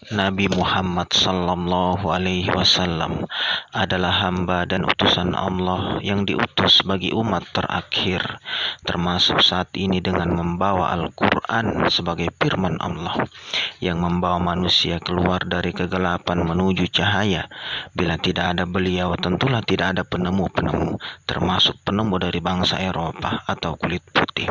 Nabi Muhammad sallallahu alaihi wasallam adalah hamba dan utusan Allah yang diutus bagi umat terakhir, termasuk saat ini dengan membawa Al-Quran sebagai firman Allah yang membawa manusia keluar dari kegelapan menuju cahaya. Bila tidak ada beliau, tentulah tidak ada penemu-penemu, termasuk penemu dari bangsa Eropa atau kulit putih,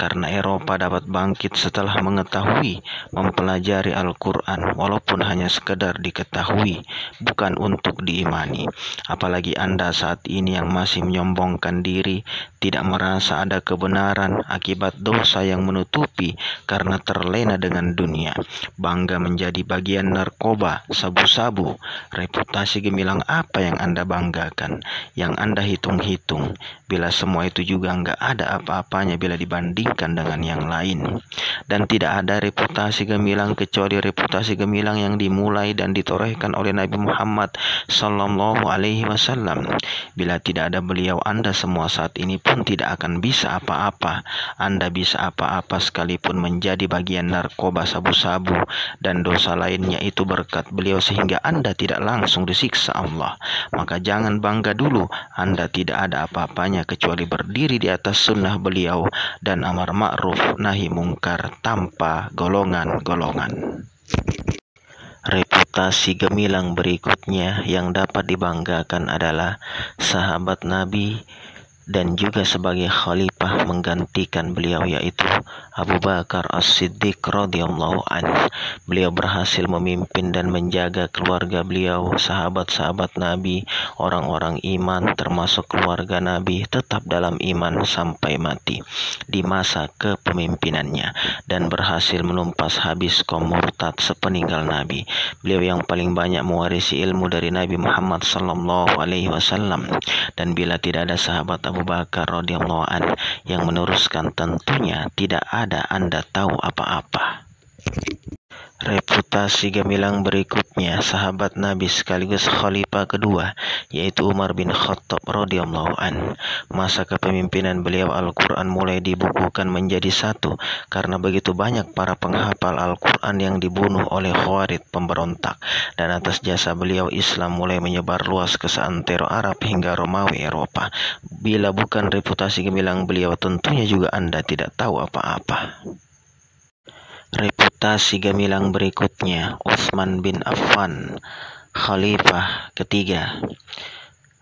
karena Eropa dapat bangkit setelah mengetahui, mempelajari Al-Quran, walaupun hanya sekedar diketahui, bukan untuk diimani. Apalagi Anda saat ini yang masih menyombongkan diri, tidak merasa ada kebenaran akibat dosa yang menutupi karena terlena dengan dunia, bangga menjadi bagian narkoba, sabu-sabu. Reputasi gemilang apa yang Anda banggakan, yang Anda hitung-hitung, bila semua itu juga nggak ada apa-apanya bila dibandingkan dengan yang lain. Dan tidak ada reputasi gemilang kecuali reputasi gemilang yang dimulai dan ditorehkan oleh Nabi Muhammad sallallahu alaihi wasallam. Bila tidak ada beliau, Anda semua saat ini pun tidak akan bisa apa-apa. Anda bisa apa-apa sekalipun menjadi bagian narkoba, sabu-sabu, dan dosa lainnya itu berkat beliau sehingga Anda tidak langsung disiksa Allah. Maka jangan bangga dulu Anda tidak ada apa-apanya kecuali berdiri di atas sunnah beliau dan amar ma'ruf nahi mungkar tanpa golongan-golongan. Reputasi gemilang berikutnya yang dapat dibanggakan adalah sahabat Nabi dan juga sebagai khalifah menggantikan beliau, yaitu Abu Bakar As-Siddiq radhiyallahu anhu. Beliau berhasil memimpin dan menjaga keluarga beliau, sahabat-sahabat Nabi, orang-orang iman termasuk keluarga Nabi tetap dalam iman sampai mati di masa kepemimpinannya, dan berhasil menumpas habis kaum murtad sepeninggal Nabi. Beliau yang paling banyak mewarisi ilmu dari Nabi Muhammad sallallahu alaihi wasallam, dan bila tidak ada sahabat Abu Bakar radhiyallahu anhu yang meneruskan, tentunya tidak ada Anda tahu apa-apa. Reputasi gemilang berikutnya sahabat Nabi sekaligus khalifah kedua, yaitu Umar bin Khattab radhiyallahu anhu. Masa kepemimpinan beliau, Al-Quran mulai dibukukan menjadi satu karena begitu banyak para penghafal Al-Quran yang dibunuh oleh Khawarij pemberontak, dan atas jasa beliau Islam mulai menyebar luas ke seantero Arab hingga Romawi Eropa. Bila bukan reputasi gemilang beliau, tentunya juga Anda tidak tahu apa-apa. Reputasi gemilang berikutnya Utsman bin Affan, khalifah ketiga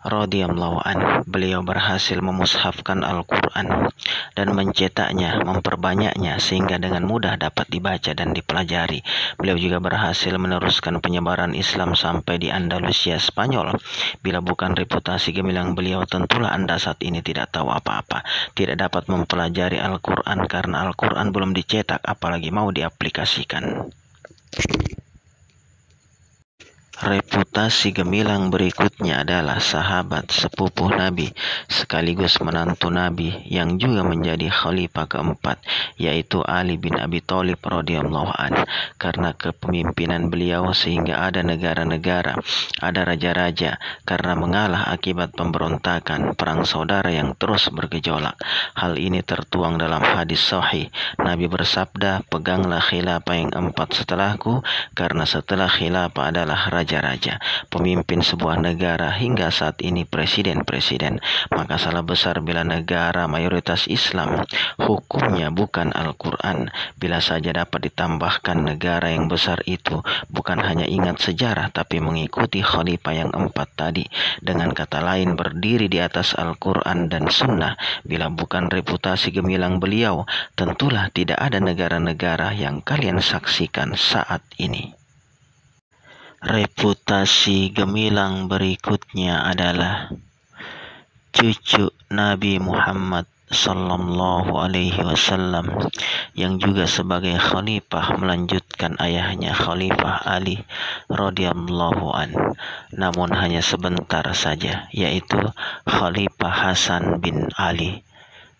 radhiyallahu anhu. Beliau berhasil memushafkan Al-Quran dan mencetaknya, memperbanyaknya sehingga dengan mudah dapat dibaca dan dipelajari. Beliau juga berhasil meneruskan penyebaran Islam sampai di Andalusia, Spanyol. Bila bukan reputasi gemilang beliau, tentulah Anda saat ini tidak tahu apa-apa, tidak dapat mempelajari Al-Quran karena Al-Quran belum dicetak apalagi mau diaplikasikan. Reputasi gemilang berikutnya adalah sahabat sepupu Nabi sekaligus menantu Nabi yang juga menjadi khalifah keempat, yaitu Ali bin Abi Thalib radhiyallahu anhu. Karena kepemimpinan beliau sehingga ada negara-negara, ada raja-raja karena mengalah akibat pemberontakan, perang saudara yang terus bergejolak. Hal ini tertuang dalam hadis sahih. Nabi bersabda, "Peganglah khilafah yang 4 setelahku, karena setelah khilafah adalah raja-raja, pemimpin sebuah negara hingga saat ini presiden-presiden." Maka salah besar bila negara mayoritas Islam, hukumnya bukan Al-Quran. Bila saja dapat ditambahkan negara yang besar itu bukan hanya ingat sejarah tapi mengikuti khalifah yang 4 tadi, dengan kata lain berdiri di atas Al-Quran dan Sunnah. Bila bukan reputasi gemilang beliau, tentulah tidak ada negara-negara yang kalian saksikan saat ini. Reputasi gemilang berikutnya adalah cucu Nabi Muhammad sallallahu alaihi wasallam yang juga sebagai khalifah melanjutkan ayahnya Khalifah Ali radhiyallahu anhu, namun hanya sebentar saja, yaitu Khalifah Hasan bin Ali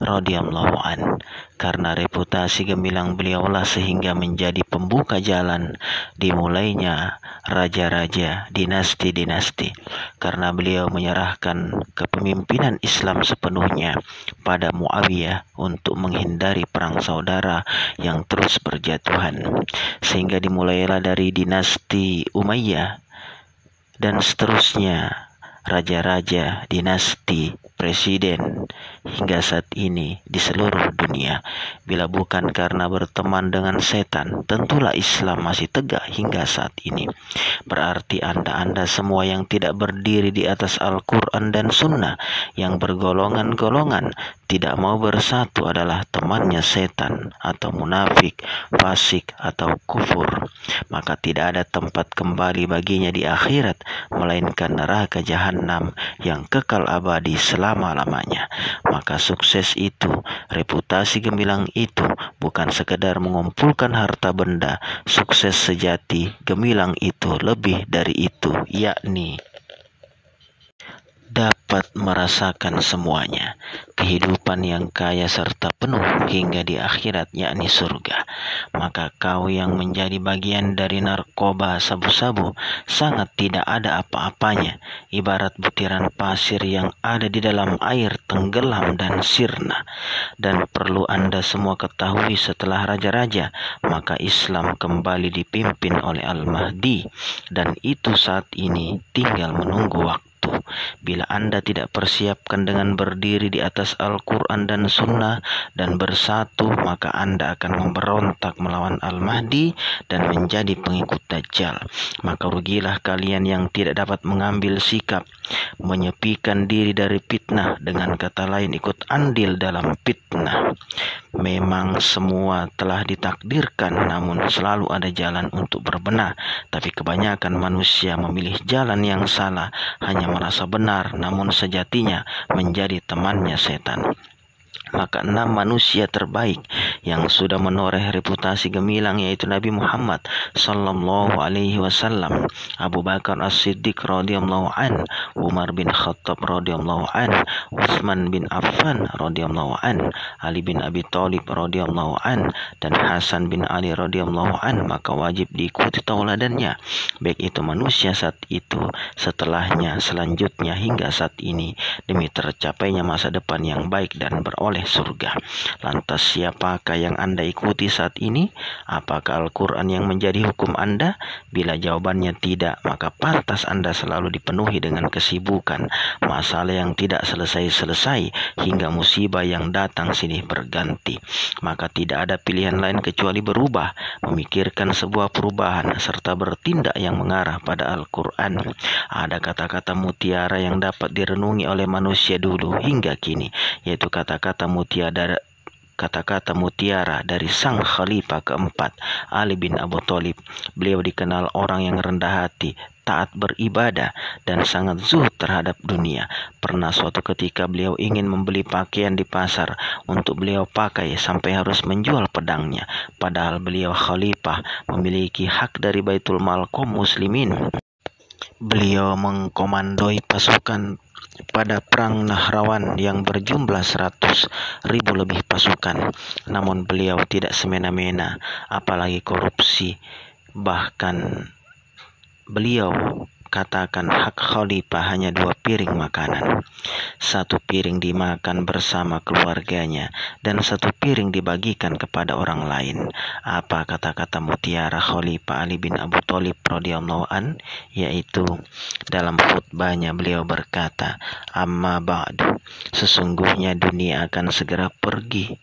radhiyallahu an. Karena reputasi gemilang beliaulah sehingga menjadi pembuka jalan dimulainya raja-raja, dinasti-dinasti. Karena beliau menyerahkan kepemimpinan Islam sepenuhnya pada Muawiyah untuk menghindari perang saudara yang terus berjatuhan. Sehingga dimulailah dari dinasti Umayyah dan seterusnya, raja-raja, dinasti, presiden, hingga saat ini di seluruh dunia. Bila bukan karena berteman dengan setan, tentulah Islam masih tegak hingga saat ini. Berarti anda semua yang tidak berdiri di atas Al-Quran dan Sunnah, yang bergolongan-golongan, tidak mau bersatu adalah temannya setan atau munafik, fasik atau kufur. Maka tidak ada tempat kembali baginya di akhirat, melainkan neraka jahanam yang kekal abadi selama-lamanya. Maka sukses itu, reputasi gemilang itu bukan sekedar mengumpulkan harta benda. Sukses sejati gemilang itu lebih dari itu, yakni dapat merasakan semuanya, kehidupan yang kaya serta penuh hingga di akhirat, yakni surga. Maka kau yang menjadi bagian dari narkoba sabu-sabu sangat tidak ada apa-apanya, ibarat butiran pasir yang ada di dalam air tenggelam dan sirna. Dan perlu anda semua ketahui, setelah raja-raja, maka Islam kembali dipimpin oleh Al-Mahdi, dan itu saat ini tinggal menunggu waktu. Bila anda tidak persiapkan dengan berdiri di atas Al-Quran dan Sunnah dan bersatu, maka anda akan memberontak melawan Al-Mahdi dan menjadi pengikut Dajjal. Maka rugilah kalian yang tidak dapat mengambil sikap, menyepikan diri dari fitnah, dengan kata lain ikut andil dalam fitnah. Memang semua telah ditakdirkan, namun selalu ada jalan untuk berbenah. Tapi kebanyakan manusia memilih jalan yang salah, hanya merasa benar, namun sejatinya menjadi temannya setan. Maka 6 manusia terbaik yang sudah menoreh reputasi gemilang, yaitu Nabi Muhammad sallallahu alaihi wasallam, Abu Bakar As-Siddiq radhiyallahu an, Umar bin Khattab radhiyallahu an, Utsman bin Affan radhiyallahu an, Ali bin Abi Thalib radhiyallahu an, dan Hasan bin Ali radhiyallahu an. Maka wajib diikuti tauladannya, baik itu manusia saat itu, setelahnya, selanjutnya, hingga saat ini, demi tercapainya masa depan yang baik dan beroleh surga. Lantas siapakah yang anda ikuti saat ini? Apakah Al-Quran yang menjadi hukum anda? Bila jawabannya tidak, maka pantas anda selalu dipenuhi dengan kesibukan, masalah yang tidak selesai-selesai, hingga musibah yang datang silih berganti. Maka tidak ada pilihan lain kecuali berubah, memikirkan sebuah perubahan, serta bertindak yang mengarah pada Al-Quran. Ada kata-kata mutiara yang dapat direnungi oleh manusia dulu hingga kini, yaitu kata-kata mutiara dari sang khalifah keempat, Ali bin Abu Thalib. Beliau dikenal orang yang rendah hati, taat beribadah, dan sangat zuhud terhadap dunia. Pernah suatu ketika beliau ingin membeli pakaian di pasar untuk beliau pakai sampai harus menjual pedangnya, padahal beliau khalifah, memiliki hak dari Baitul Mal kaum muslimin. Beliau mengkomandoi pasukan pada perang Nahrawan yang berjumlah 100.000 lebih pasukan. Namun beliau tidak semena-mena, apalagi korupsi. Bahkan beliau katakan hak khalifah hanya 2 piring makanan. 1 piring dimakan bersama keluarganya dan 1 piring dibagikan kepada orang lain. Apa kata-kata mutiara khalifah Ali bin Abu Thalib radhiyallahu an? Yaitu dalam khutbahnya beliau berkata, "Amma ba'du, sesungguhnya dunia akan segera pergi."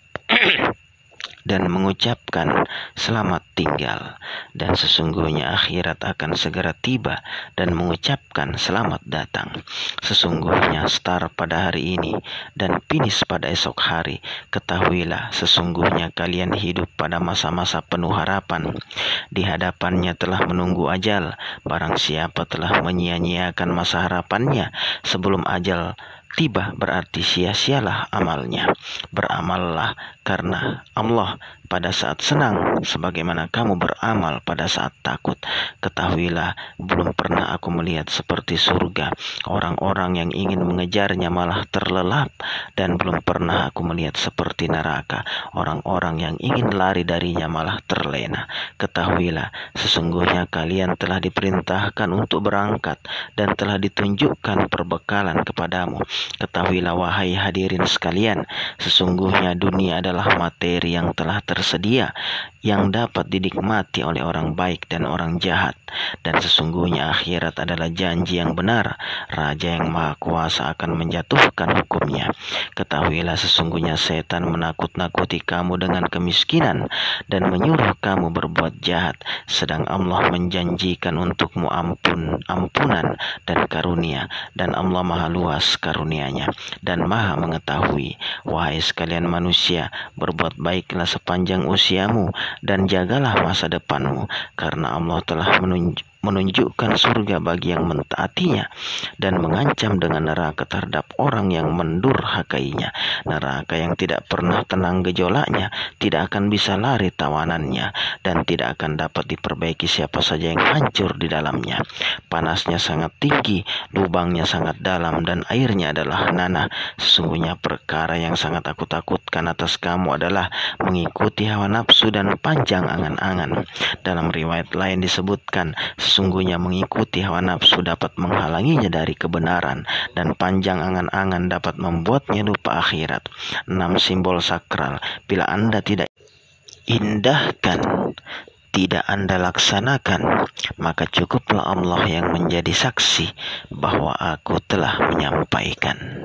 Dan mengucapkan selamat tinggal, dan sesungguhnya akhirat akan segera tiba, dan mengucapkan selamat datang. Sesungguhnya star pada hari ini dan finish pada esok hari. Ketahuilah, sesungguhnya kalian hidup pada masa-masa penuh harapan. Di hadapannya telah menunggu ajal. Barang siapa telah menyia-nyiakan masa harapannya sebelum ajal tiba, berarti sia-sialah amalnya. Beramallah karena Allah pada saat senang sebagaimana kamu beramal pada saat takut. Ketahuilah, belum pernah aku melihat seperti surga orang-orang yang ingin mengejarnya malah terlelap, dan belum pernah aku melihat seperti neraka orang-orang yang ingin lari darinya malah terlena. Ketahuilah, sesungguhnya kalian telah diperintahkan untuk berangkat dan telah ditunjukkan perbekalan kepadamu. Ketahuilah wahai hadirin sekalian, sesungguhnya dunia adalah materi yang telah tersedia yang dapat dinikmati oleh orang baik dan orang jahat, dan sesungguhnya akhirat adalah janji yang benar. Raja yang maha kuasa akan menjatuhkan hukumnya. Ketahuilah, sesungguhnya setan menakut-nakuti kamu dengan kemiskinan dan menyuruh kamu berbuat jahat, sedang Allah menjanjikan untukmu ampunan dan karunia, dan Allah maha luas karunia-Nya dan maha mengetahui. Wahai sekalian manusia, berbuat baiklah sepanjang usiamu dan jagalah masa depanmu, karena Allah telah menunjukkan surga bagi yang mentaatinya dan mengancam dengan neraka terhadap orang yang mendurhakainya. Neraka yang tidak pernah tenang gejolaknya, tidak akan bisa lari tawanannya, dan tidak akan dapat diperbaiki siapa saja yang hancur di dalamnya. Panasnya sangat tinggi, lubangnya sangat dalam, dan airnya adalah nanah. Sesungguhnya perkara yang sangat aku takutkan atas kamu adalah mengikuti hawa nafsu dan panjang angan-angan. Dalam riwayat lain disebutkan, sesungguhnya mengikuti hawa nafsu dapat menghalanginya dari kebenaran, dan panjang angan-angan dapat membuatnya lupa akhirat. 6 simbol sakral. Bila Anda tidak indahkan, tidak Anda laksanakan, maka cukuplah Allah yang menjadi saksi bahwa aku telah menyampaikan.